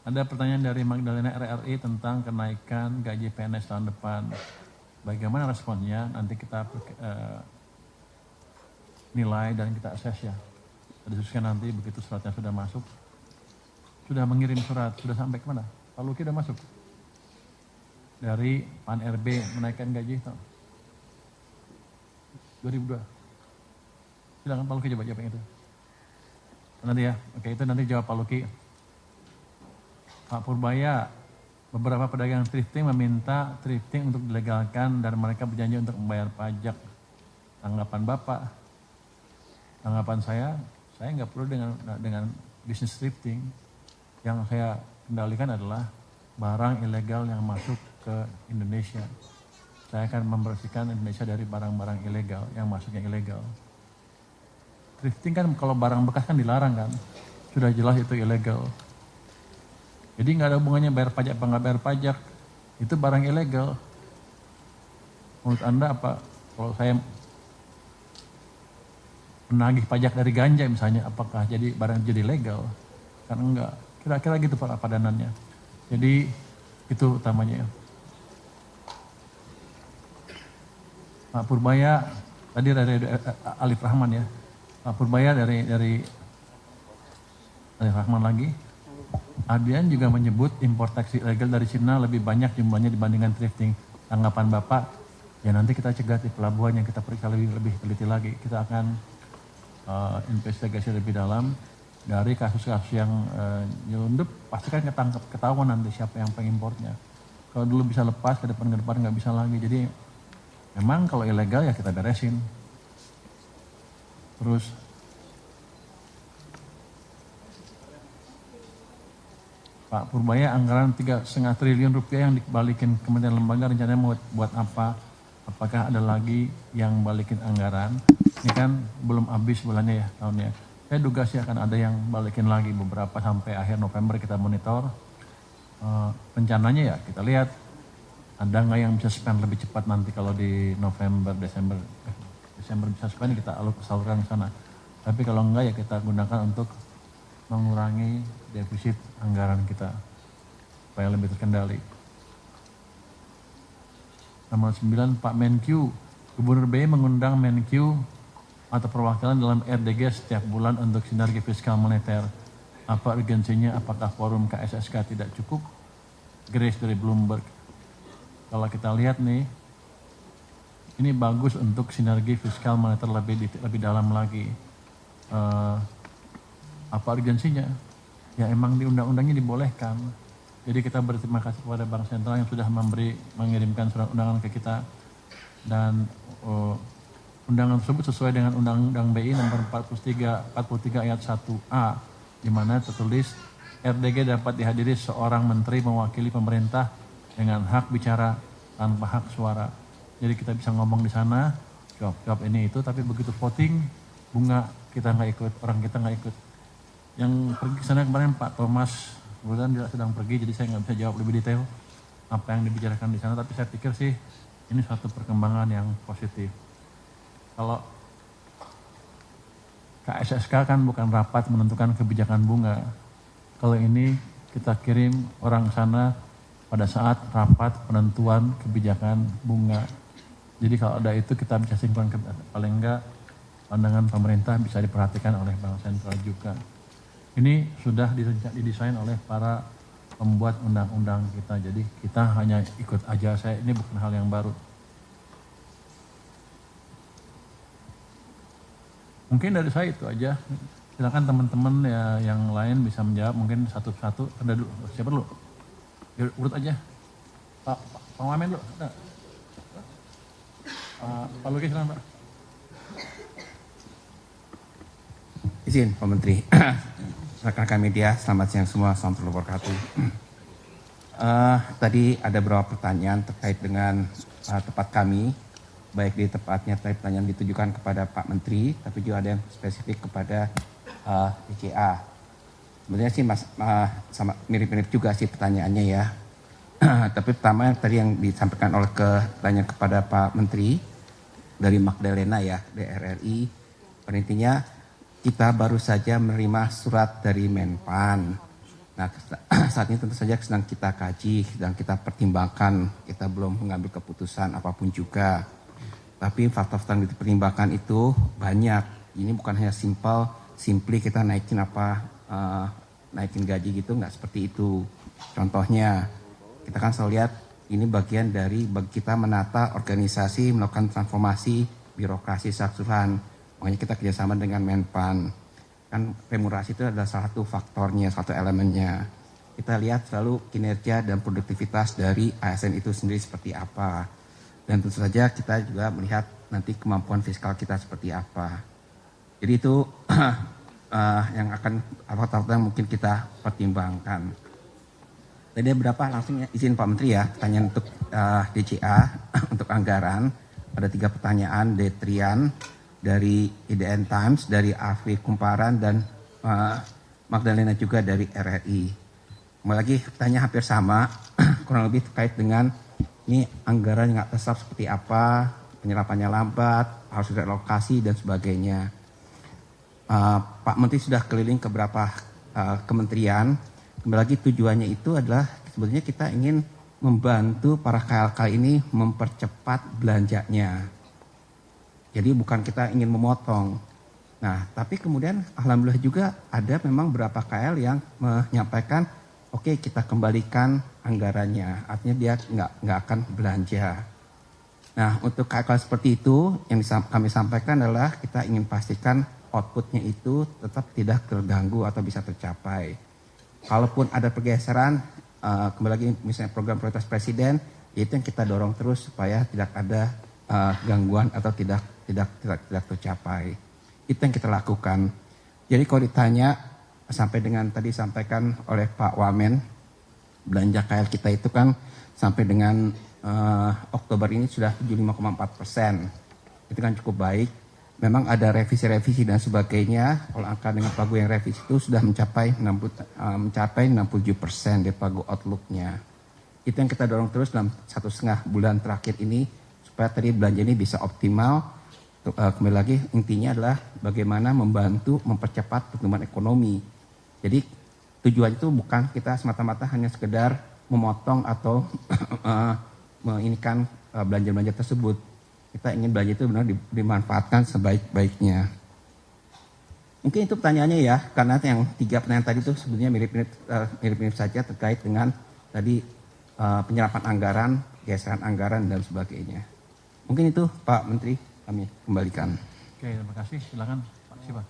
Ada pertanyaan dari Magdalena RRI tentang kenaikan gaji PNS tahun depan. Bagaimana responnya? Nanti kita nilai dan kita assess ya. Diskusikan nanti begitu suratnya sudah masuk. Sudah mengirim surat, sudah sampai kemana? Pak Luki sudah masuk? Dari PAN RB menaikkan gaji tahun 2002. Silakan Pak Luki coba jawab yang itu. Nanti ya, oke itu nanti jawab Pak Luki. Pak Purbaya, beberapa pedagang thrifting meminta thrifting untuk dilegalkan dan mereka berjanji untuk membayar pajak. Tanggapan Bapak, tanggapan saya nggak perlu dengan bisnis thrifting. Yang saya kendalikan adalah barang ilegal yang masuk ke Indonesia. Saya akan membersihkan Indonesia dari barang-barang ilegal yang masuk yang ilegal. Thrifting kan kalau barang bekas kan dilarang kan, sudah jelas itu ilegal. Jadi nggak ada hubungannya bayar pajak apa nggak bayar pajak, itu barang ilegal. Menurut Anda apa? Kalau saya menagih pajak dari ganja misalnya, apakah jadi barang jadi legal? Kan enggak. Kira-kira gitu Pak padanannya. Jadi itu utamanya. Pak Purbaya tadi dari Alif Rahman ya. Pak Purbaya dari Alif Rahman lagi. Adian juga menyebut impor taksi ilegal dari Cina lebih banyak jumlahnya dibandingkan thrifting. Tanggapan Bapak, ya nanti kita cegat di pelabuhan yang kita periksa lebih teliti lagi. Kita akan investigasi lebih dalam dari kasus-kasus yang nyelundup, pasti kan ketahuan nanti siapa yang pengimportnya. Kalau dulu bisa lepas, ke depan nggak bisa lagi. Jadi memang kalau ilegal ya kita beresin. Terus Pak Purbaya, anggaran 3,5 triliun rupiah yang dibalikin Kementerian Lembaga rencananya mau buat apa? Apakah ada lagi yang balikin anggaran? Ini kan belum habis bulannya ya tahunnya. Saya duga sih akan ada yang balikin lagi beberapa sampai akhir November kita monitor. Rencananya ya kita lihat ada nggak yang bisa spend lebih cepat nanti kalau di November, Desember bisa spend kita salurkan ke sana. Tapi kalau enggak ya kita gunakan untuk mengurangi defisit anggaran kita supaya lebih terkendali. Nomor 9 Pak Menkyu, Gubernur BI mengundang Menkyu atau perwakilan dalam RDG setiap bulan untuk sinergi fiskal moneter. Apa urgensinya? Apakah forum KSSK tidak cukup? Grace dari Bloomberg. Kalau kita lihat nih, ini bagus untuk sinergi fiskal moneter lebih dalam lagi. Apa urgensinya? Ya emang di undang-undangnya dibolehkan. Jadi kita berterima kasih kepada Bank Sentral yang sudah mengirimkan surat undangan ke kita. Dan undangan tersebut sesuai dengan Undang-Undang BI nomor 43 ayat 1A, di mana tertulis RDG dapat dihadiri seorang menteri mewakili pemerintah dengan hak bicara tanpa hak suara. Jadi kita bisa ngomong di sana, jawab ini itu, tapi begitu voting, bunga kita nggak ikut, orang kita nggak ikut. Yang pergi ke sana kemarin Pak Thomas, kemudian dia sedang pergi, jadi saya nggak bisa jawab lebih detail apa yang dibicarakan di sana, tapi saya pikir sih ini suatu perkembangan yang positif. Kalau KSSK kan bukan rapat menentukan kebijakan bunga. Kalau ini kita kirim orang sana pada saat rapat penentuan kebijakan bunga. Jadi kalau ada itu kita bisa sinkron, paling enggak pandangan pemerintah bisa diperhatikan oleh Bank Sentral juga. Ini sudah didesain oleh para pembuat undang-undang kita, jadi kita hanya ikut aja. Ini bukan hal yang baru. Mungkin dari saya itu aja. Silakan teman-teman ya yang lain bisa menjawab, mungkin satu-satu. Ada dulu, siapa dulu? Urut aja. Pak Wamen dulu. Pak Luki silakan Pak. Izin Pak Menteri. Rekan-rekan media, selamat siang semua, assalamualaikum warahmatullahi wabarakatuh. Tadi ada beberapa pertanyaan terkait dengan tempat kami, baik di tempatnya pertanyaan ditujukan kepada Pak Menteri, tapi juga ada yang spesifik kepada BCA. Sebenarnya sih sama mirip-mirip juga sih pertanyaannya ya. Tapi pertama tadi yang disampaikan oleh pertanyaan kepada Pak Menteri dari Magdalena ya, DRRI, intinya kita baru saja menerima surat dari Menpan. Nah, saat ini tentu saja sedang kita kaji, sedang kita pertimbangkan, kita belum mengambil keputusan apapun juga. Tapi faktor-faktor yang dipertimbangkan itu banyak. Ini bukan hanya simply kita naikin naikin gaji gitu, nggak seperti itu. Contohnya, kita kan selalu lihat ini bagian dari kita menata organisasi, melakukan transformasi birokrasi keseluruhan. Makanya kita kerjasama dengan Menpan. Kan remunerasi itu adalah salah satu faktornya, satu elemennya. Kita lihat selalu kinerja dan produktivitas dari ASN itu sendiri seperti apa. Dan tentu saja kita juga melihat nanti kemampuan fiskal kita seperti apa. Jadi itu yang akan faktor-faktor yang mungkin kita pertimbangkan. Tadi berapa langsung izin Pak Menteri ya, pertanyaan untuk DCA, untuk anggaran. Ada 3 pertanyaan, Detrian, dari IDN Times, dari AV Kumparan, dan Magdalena juga dari RRI. Kembali lagi pertanyaan hampir sama, kurang lebih terkait dengan ini anggaran nggak tetap seperti apa, penyerapannya lambat, harus relokasi dan sebagainya. Pak Menteri sudah keliling ke beberapa kementerian. Kembali lagi tujuannya itu adalah sebetulnya kita ingin membantu para KLK ini mempercepat belanjanya. Jadi bukan kita ingin memotong. Nah, tapi kemudian alhamdulillah juga ada memang beberapa KL yang menyampaikan, oke, kita kembalikan anggarannya. Artinya dia nggak akan belanja. Nah, untuk KL seperti itu yang kami sampaikan adalah kita ingin pastikan outputnya itu tetap tidak terganggu atau bisa tercapai. Kalaupun ada pergeseran, kembali lagi misalnya program prioritas presiden, itu yang kita dorong terus supaya tidak ada gangguan atau tidak tercapai. Itu yang kita lakukan. Jadi kalau ditanya sampai dengan tadi sampaikan oleh Pak Wamen, belanja KL kita itu kan sampai dengan Oktober ini sudah 75,4%. Itu kan cukup baik. Memang ada revisi-revisi dan sebagainya. Kalau angka dengan Pagu yang revisi itu sudah mencapai 67% dari Pagu outlook-nya. Itu yang kita dorong terus dalam 1,5 bulan terakhir ini supaya tadi belanja ini bisa optimal. Kembali lagi intinya adalah bagaimana membantu mempercepat pertumbuhan ekonomi. Jadi tujuan itu bukan kita semata-mata hanya sekedar memotong atau menginginkan belanja-belanja tersebut. Kita ingin belanja itu benar dimanfaatkan sebaik-baiknya. Mungkin itu pertanyaannya ya, karena yang 3 pertanyaan tadi itu sebenarnya mirip-mirip saja terkait dengan tadi penyerapan anggaran, geseran anggaran dan sebagainya. Mungkin itu Pak Menteri kami kembalikan. Oke, terima kasih. Silakan Pak Siva.